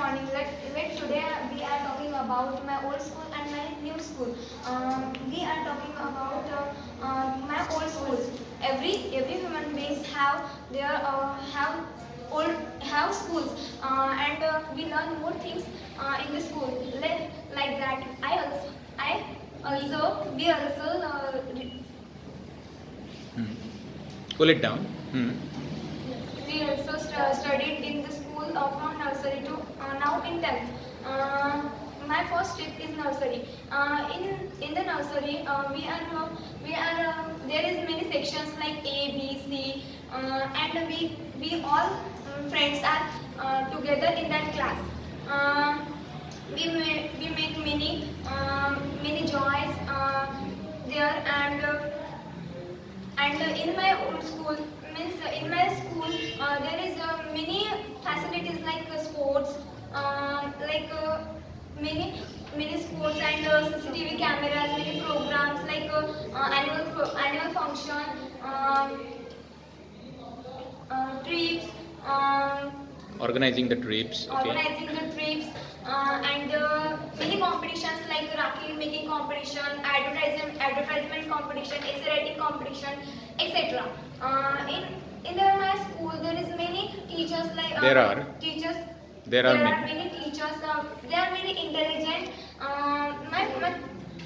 morning. Today we are talking about my old school and my new school. We are talking about my old schools. Every human beings have their old have schools, and we learn more things in the school. Like that, I also we also Pull it down. we also studied in the school from nursery to now in 10th. My first trip is nursery. In the nursery, we are there is many sections like A, B, C, and we all friends are together in that class. We make many joys there, and in my old school means in my school there is many facilities like sports, like many sports and CCTV cameras, many programs like annual function, trips, Organizing the trips. Okay. organizing the trips, and many competitions like Rakhi making competition, advertisement competition, essay writing competition, etc. My school there is many teachers like There are. teachers. There are many. Many teachers. They are very intelligent.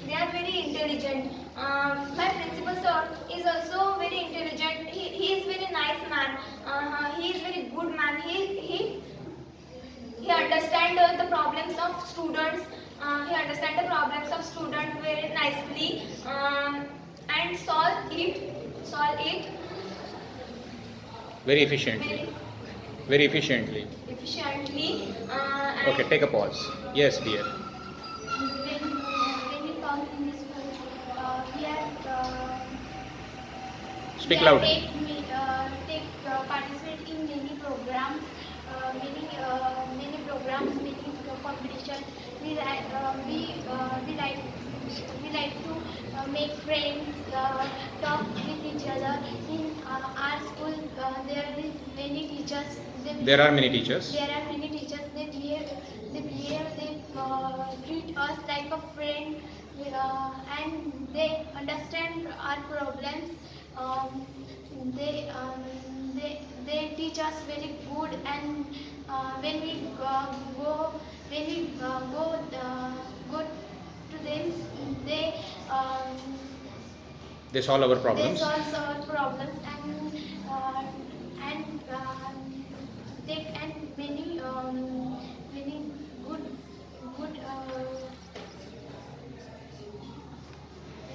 They are very intelligent. My principal sir is also very intelligent. He is very nice man. He is very good man. He understands the problems of students. He understands the problems of students very nicely, and solve it Very efficiently. Very efficiently. efficiently. Okay, take a pause. Yes, dear. When we come in this school, we are Speak we are loudly. participate in many programs, many programs, many competition. We like to make friends, talk with each other. In our school, there is many teachers. There are many teachers. There are many teachers. They treat us like a friend, and they understand our problems. Um, they teach us very good, and when we go to them, they um, They solve our they problems. solve our problems, and they and many good many good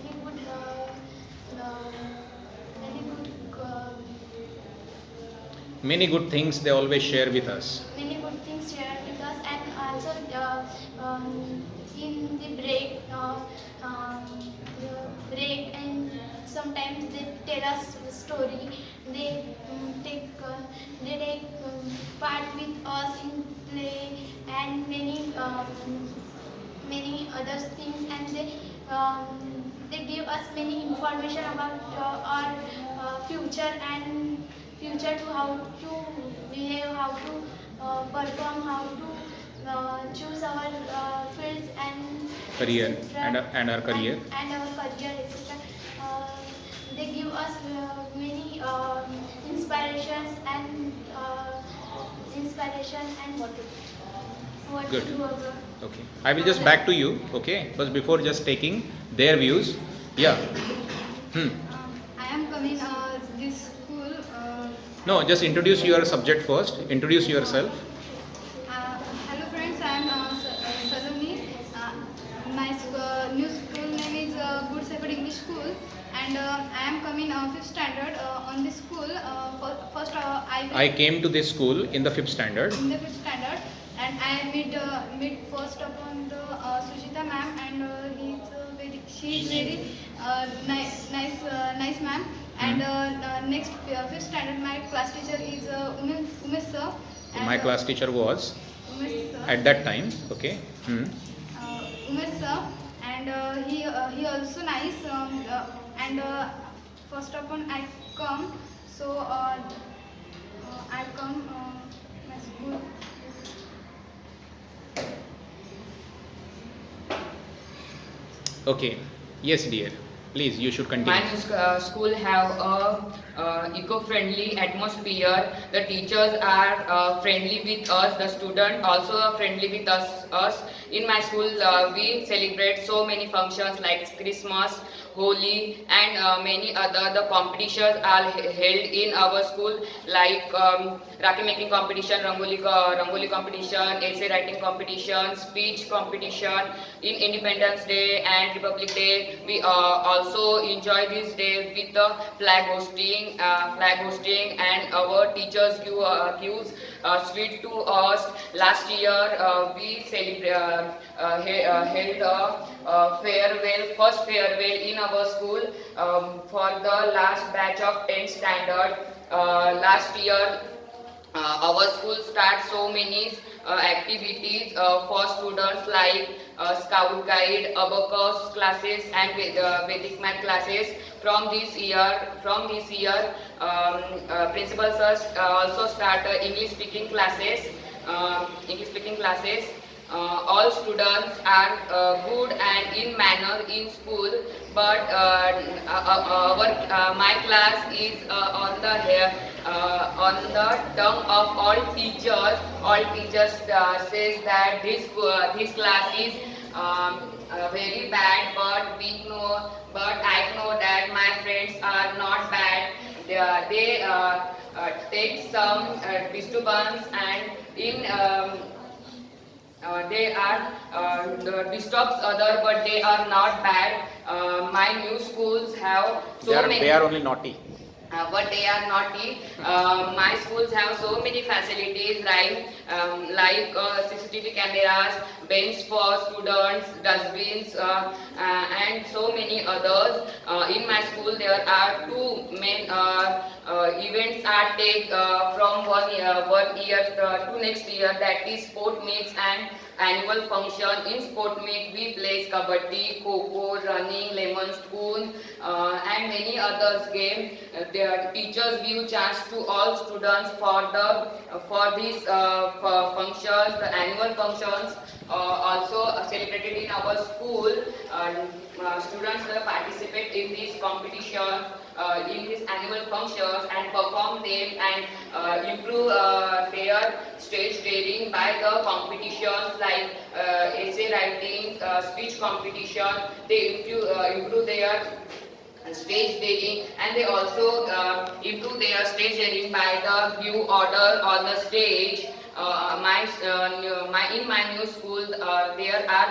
many good Many good things they always share with us. many good things shared with us, and also in the break, and sometimes they tell us a story. They take part with us in play, and many other things, and they give us many information about our future, and future, to how to behave, how to perform, how to choose our fields and Career etc. and our career. and our career, etc. They give us many inspirations and what Good. to do about. Okay. I will just back to you. Okay. But before just taking their views. Yeah. I am coming this school. No, just introduce your subject first. Introduce yourself. Hello friends, I am Saloni. My new school name is Good Shepherd English School, and I am coming 5th standard on this school. First, I came to this school in the 5th standard. in the 5th standard, and I meet first upon the Sujita ma'am, and she is very nice ma'am. And next 5th standard, my class teacher is Umesh sir. And, My class teacher was Umesh sir. at that time. Okay. Umesh sir, and he also nice, and first upon I come, so I come my school. Okay. Yes, dear. Please, you should continue. My school have a eco-friendly atmosphere. The teachers are friendly with us. The student also are friendly with us. In my school, we celebrate so many functions like Christmas, Holi, and many other. The competitions are held in our school like Rakhi making competition, Rangoli competition, essay writing competition, speech competition. In Independence Day and Republic Day, we also enjoy this day with the flag hosting, and our teachers gives sweet to us. Last year, we held a first farewell in our school for the last batch of 10th standard. Last year, our school starts so many activities for students like Scout Guide, Abacus classes, and Vedic Math classes. From this year, principal sirs also start English speaking classes. All students are good and in manner in school, but my class is on the tongue of all teachers. All teachers says that this class is very bad, but I know that my friends are not bad. They take some disturbance, and in they are disturbs other, but they are not bad. My new schools have so many. They are only naughty. But they are naughty. My schools have so many facilities like CCTV cameras, bench for students, dustbins, and so many others. In my school, there are two main events are take from one year to next year. That is sport meets and annual function. In sport meet, we play kabaddi, kho-kho, running, lemon spoon, and many others game. The teachers give chance to all students for these functions. The annual functions also celebrated in our school. Students will participate in these competitions, in these annual functions, and perform them and improve their stage daring by the competitions like essay writing, speech competition. They improve their stage daring, and they also improve their stage daring by the due order on the stage. In my new school, there are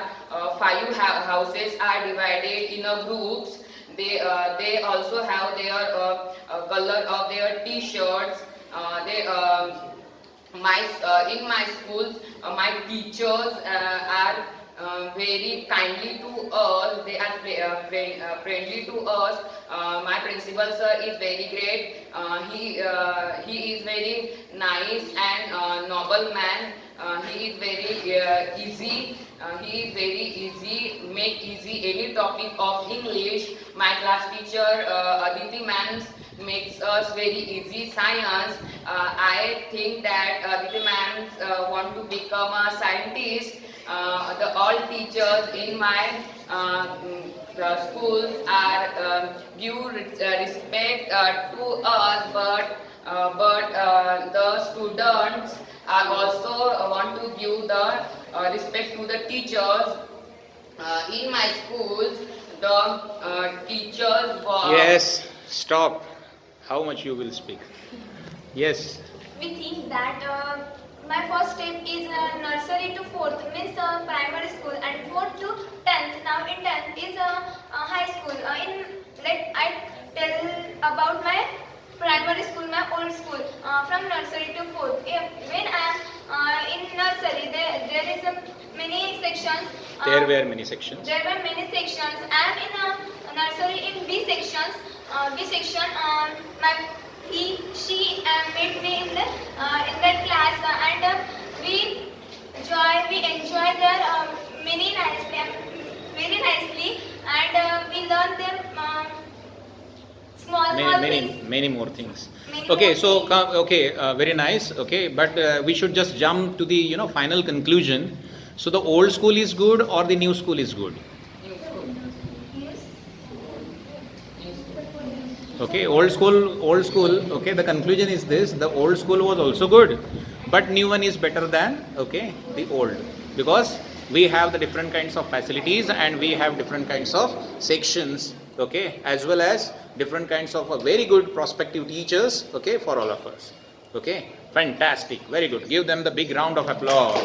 5 houses are divided in groups. They also have their color of their T-shirts. In my schools, my teachers are very kindly to us. They are friendly to us. My principal sir is very great. He is very nice and noble man. He is very easy. Make easy any topic of English. My class teacher Aditi ma'am makes us very easy science. I think that Aditi ma'am want to become a scientist. All teachers in my schools are give respect to us, but the students are also want to give the respect to the teachers. In my schools, the teachers were. Yes, stop. How much you will speak? Yes. We think that my first step is nursery to 4th, means primary school, and 4th to 10th. Now in 10th is high school. I tell about my primary school, my old school, from nursery to 4th. When I am in nursery, there is many sections. There were many sections. There were many sections. I am in nursery in B sections. B section, she made me in that class, and we enjoy there very nicely, and we learn them small things. Many more things. Many Okay, more so things. very nice. Okay, but we should just jump to the final conclusion. So the old school is good or the new school is good? New school. Okay, old school, okay, the conclusion is this: the old school was also good, but new one is better than, okay, the old, because we have the different kinds of facilities and we have different kinds of sections, okay, as well as different kinds of very good prospective teachers, okay, for all of us. Okay, fantastic, very good. Give them the big round of applause.